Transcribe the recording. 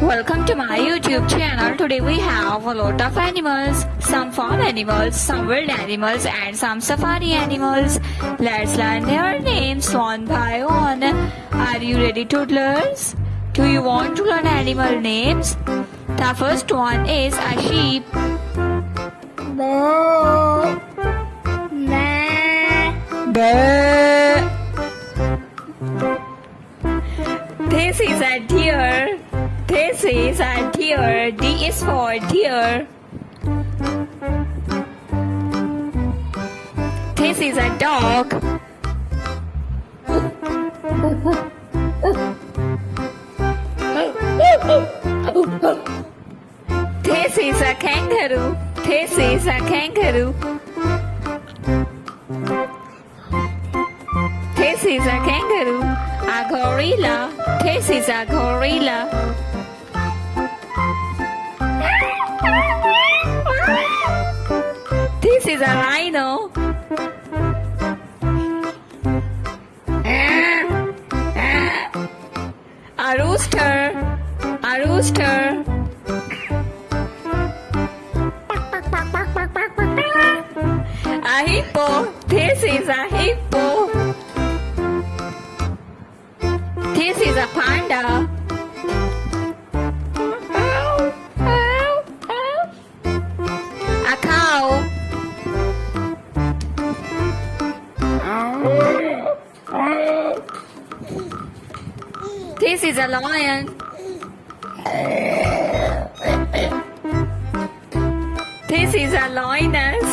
Welcome to my YouTube channel. Today we have a lot of animals, some farm animals, some wild animals and some safari animals. Let's learn their names one by one. Are you ready, toddlers? Do you want to learn animal names? The first one is a sheep. Boo. Meh. Bah. This is a deer. This is a deer. D is for deer. This is a dog. This is a kangaroo. This is a kangaroo. This is a kangaroo. A gorilla. This is a gorilla. This is a rhino. A rooster. A rooster. A hippo. This is a hippo. This is a panda. A cow. This is a lion. This is a lioness.